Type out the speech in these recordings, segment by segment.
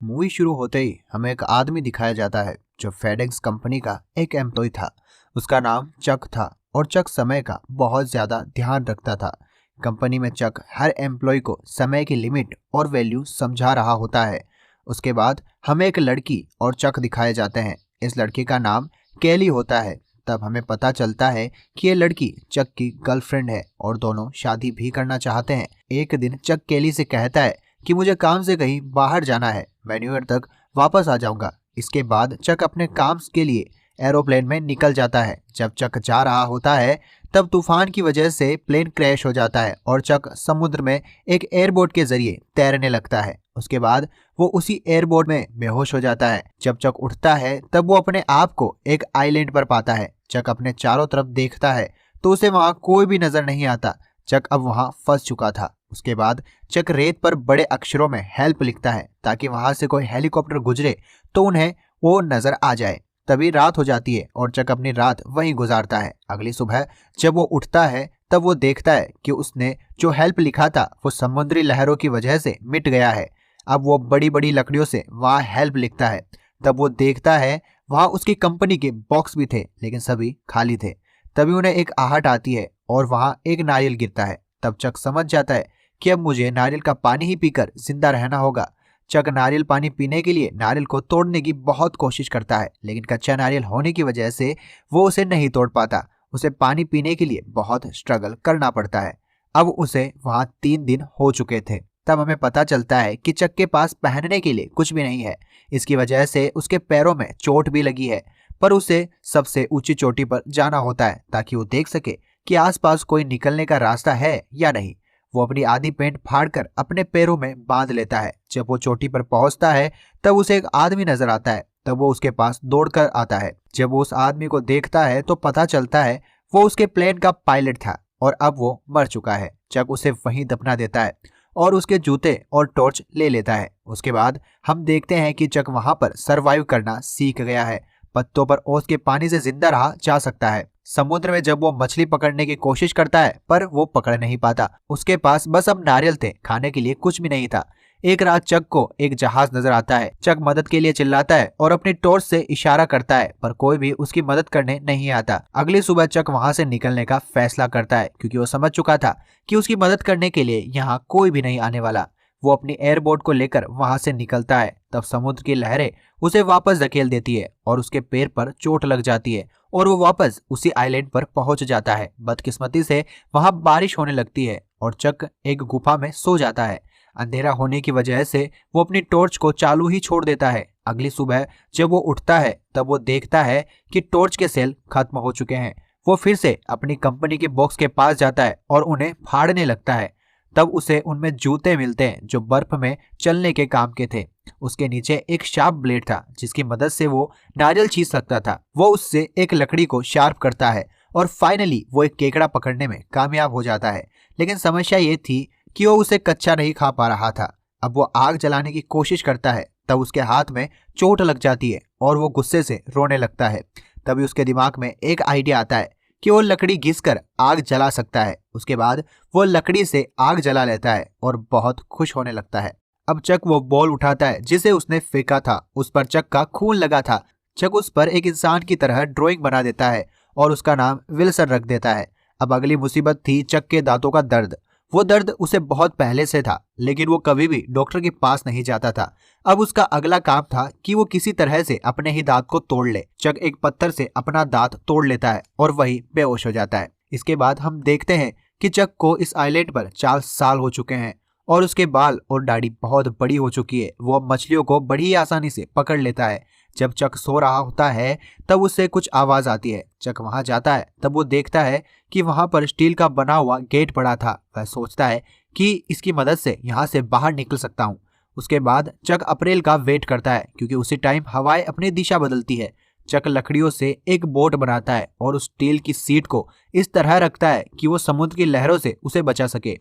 Movie शुरू होते ही हमें एक आदमी दिखाया जाता है जो फेडेक्स कंपनी का एक एम्प्लॉय था। उसका नाम चक था और चक समय का बहुत ज्यादा ध्यान रखता था। कंपनी में चक हर एम्प्लॉय को समय की लिमिट और वैल्यू समझा रहा होता है। उसके बाद हमें एक लड़की और चक दिखाए जाते हैं। इस लड़की का नाम केली होता है। तब हमें पता चलता है कि ये लड़की चक की गर्लफ्रेंड है और दोनों शादी भी करना चाहते हैं। एक दिन चक केली से कहता है कि मुझे काम से कहीं बाहर जाना है, मैं न्यू ईयर तक वापस आ जाऊंगा। इसके बाद चक अपने काम के लिए एरोप्लेन में निकल जाता है। जब चक जा रहा होता है तब तूफान की वजह से प्लेन क्रैश हो जाता है और चक समुद्र में एक एयरबोट के जरिए तैरने लगता है। उसके बाद वो उसी एयरबोट में बेहोश हो जाता है। जब चक उठता है तब वो अपने आप को एक आइलैंड पर पाता है। चक अपने चारों तरफ देखता है तो उसे वहां कोई भी नजर नहीं आता। चक अब वहां फंस चुका था। उसके बाद चक रेत पर बड़े अक्षरों में हेल्प लिखता है ताकि वहां से कोई हेलीकॉप्टर गुजरे तो उन्हें वो नजर आ जाए। तभी रात हो जाती है और चक अपनी रात वहीं गुजारता है। अगली सुबह जब वो उठता है तब वो देखता है कि उसने जो हेल्प लिखा था वो समुद्री लहरों की वजह से मिट गया है। अब वो बड़ी बड़ी लकड़ियों से वहां हेल्प लिखता है। तब वो देखता है वहां उसकी कंपनी के बॉक्स भी थे लेकिन सभी खाली थे। तभी उन्हें एक आहट आती है और वहां एक नारियल गिरता है। तब चक समझ जाता है कि अब मुझे नारियल का पानी ही पीकर जिंदा रहना होगा। चक नारियल पानी पीने के लिए नारियल को तोड़ने की बहुत कोशिश करता है लेकिन कच्चा नारियल होने की वजह से वो उसे नहीं तोड़ पाता। उसे पानी पीने के लिए बहुत स्ट्रगल करना पड़ता है। अब उसे वहां 3 दिन हो चुके थे। तब हमें पता चलता है कि चक के पास पहनने के लिए कुछ भी नहीं है। इसकी वजह से उसके पैरों में चोट भी लगी है। पर उसे सबसे ऊंची चोटी पर जाना होता है ताकि वो देख सके कि आसपास कोई निकलने का रास्ता है या नहीं। वो अपनी आधी पैंट फाड़कर अपने पैरों में बांध लेता है। जब वो चोटी पर पहुंचता है तब उसे एक आदमी नजर आता है। तब वो उसके पास दौड़कर आता है। जब वो उस आदमी को देखता है तो पता चलता है वो उसके प्लेन का पायलट था और अब वो मर चुका है। चक उसे वहीं दफना देता है और उसके जूते और टॉर्च ले लेता है। उसके बाद हम देखते हैं कि चक वहां पर सरवाइव करना सीख गया है। पत्तों पर ओस के पानी से जिंदा रहा जा सकता है। समुद्र में जब वो मछली पकड़ने की कोशिश करता है पर वो पकड़ नहीं पाता। उसके पास बस अब नारियल थे, खाने के लिए कुछ भी नहीं था। एक रात चक को एक जहाज नजर आता है। चक मदद के लिए चिल्लाता है और अपनी टॉर्च से इशारा करता है पर कोई भी उसकी मदद करने नहीं आता। अगली सुबह चक वहां से निकलने का फैसला करता है क्योंकि वो समझ चुका था कि उसकी मदद करने के लिए यहाँ कोई भी नहीं आने वाला। वो अपनी एयरबोट को लेकर वहां से निकलता है। तब समुद्र की लहरें उसे वापस धकेल देती है और उसके पैर पर चोट लग जाती है और वो वापस उसी आइलैंड पर पहुंच जाता है। बदकिस्मती से वहां बारिश होने लगती है और चक एक गुफा में सो जाता है। अंधेरा होने की वजह से वो अपनी टॉर्च को चालू ही छोड़ देता है। अगली सुबह जब वो उठता है तब वो देखता है कि टॉर्च के सेल खत्म हो चुके हैं। वो फिर से अपनी कंपनी के बॉक्स के पास जाता है और उन्हें फाड़ने लगता है। तब उसे उनमें जूते मिलते हैं जो बर्फ में चलने के काम के थे। उसके नीचे एक शार्प ब्लेड था जिसकी मदद से वो नारियल छील सकता था। वो उससे एक लकड़ी को शार्प करता है और फाइनली वो एक केकड़ा पकड़ने में कामयाब हो जाता है। लेकिन समस्या ये थी कि वो उसे कच्चा नहीं खा पा रहा था। अब वो आग जलाने की कोशिश करता है तब उसके हाथ में चोट लग जाती है और वो गुस्से से रोने लगता है। तभी उसके दिमाग में एक आइडिया आता है कि वो लकड़ी घिसकर आग जला सकता है। उसके बाद वो लकड़ी से आग जला लेता है और बहुत खुश होने लगता है। अब चक वो बॉल उठाता है जिसे उसने फेंका था। उस पर चक का खून लगा था। चक उस पर एक इंसान की तरह ड्राइंग बना देता है और उसका नाम विल्सन रख देता है। अब अगली मुसीबत थी चक के दांतों का दर्द। वो दर्द उसे बहुत पहले से था लेकिन वो कभी भी डॉक्टर के पास नहीं जाता था। अब उसका अगला काम था कि वो किसी तरह से अपने ही दांत को तोड़ ले। चक एक पत्थर से अपना दांत तोड़ लेता है और वही बेहोश हो जाता है। इसके बाद हम देखते हैं कि चक को इस आइलैंड पर 4 साल हो चुके हैं और उसके बाल और दाढ़ी बहुत बड़ी हो चुकी है। वो अब मछलियों को बड़ी आसानी से पकड़ लेता है। जब चक सो रहा होता है तब उससे कुछ आवाज आती है। चक वहां जाता है तब वो देखता है कि वहां पर स्टील का बना हुआ गेट पड़ा था। वह सोचता है कि इसकी मदद से यहाँ से बाहर निकल सकता हूँ। उसके बाद चक अप्रैल का वेट करता है क्योंकि उसी टाइम हवाएं अपनी दिशा बदलती है। चक लकड़ियों से एक बोट बनाता है और उस स्टील की सीट को इस तरह रखता है कि वो समुद्र की लहरों से उसे बचा सके।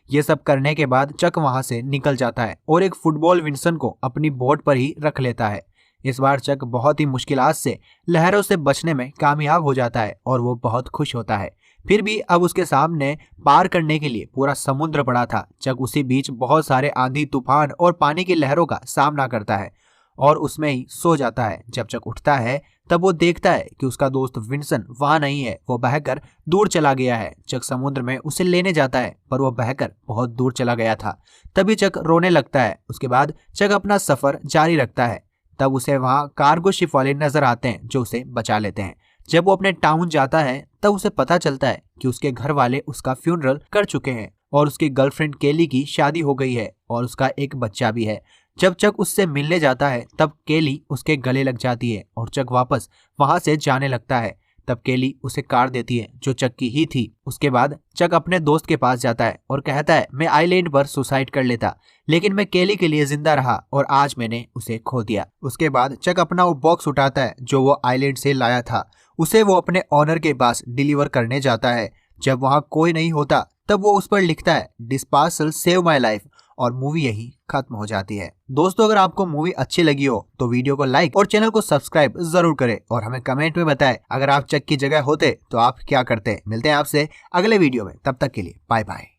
ये सब करने के बाद चक वहां से निकल जाता है और एक फुटबॉल विंसन को अपनी बोट पर ही रख लेता है। इस बार चक बहुत ही मुश्किलात से लहरों से बचने में कामयाब हो जाता है और वो बहुत खुश होता है। फिर भी अब उसके सामने पार करने के लिए पूरा समुद्र पड़ा था। चक उसी बीच बहुत सारे आंधी तूफान और पानी की लहरों का सामना करता है और उसमें ही सो जाता है। जब चक उठता है तब वो देखता है कि उसका दोस्त विंसन वहां नहीं है, वो बहकर दूर चला गया है। चक समुद्र में उसे लेने जाता है पर वो बहकर बहुत दूर चला गया था। तभी चक रोने लगता है। उसके बाद चक अपना सफर जारी रखता है। तब उसे वहां कार्गो शिप वाले नजर आते हैं जो उसे बचा लेते हैं। जब वो अपने टाउन जाता है तब उसे पता चलता है कि उसके घर वाले उसका फ्यूनरल कर चुके हैं और उसकी गर्लफ्रेंड केली की शादी हो गई है और उसका एक बच्चा भी है। जब चक उससे मिलने जाता है तब केली उसके गले लग जाती है और चक वापस वहां से जाने लगता है। तब केली उसे काट देती है जो चक की ही थी। उसके बाद चक अपने दोस्त के पास जाता है और कहता है मैं आइलैंड पर सुसाइड कर लेता, लेकिन मैं केली के लिए जिंदा रहा और आज मैंने उसे खो दिया। उसके बाद चक अपना वो बॉक्स उठाता है जो वो आइलैंड से लाया था। उसे वो अपने ऑनर के पास डिलीवर करने जाता है। जब वहां कोई नहीं होता तब वो उस पर लिखता है this parcel save my life और मूवी यही खत्म हो जाती है। दोस्तों, अगर आपको मूवी अच्छी लगी हो तो वीडियो को लाइक और चैनल को सब्सक्राइब जरूर करें और हमें कमेंट में बताएं अगर आप चक की जगह होते तो आप क्या करते। मिलते हैं आपसे अगले वीडियो में, तब तक के लिए बाय बाय।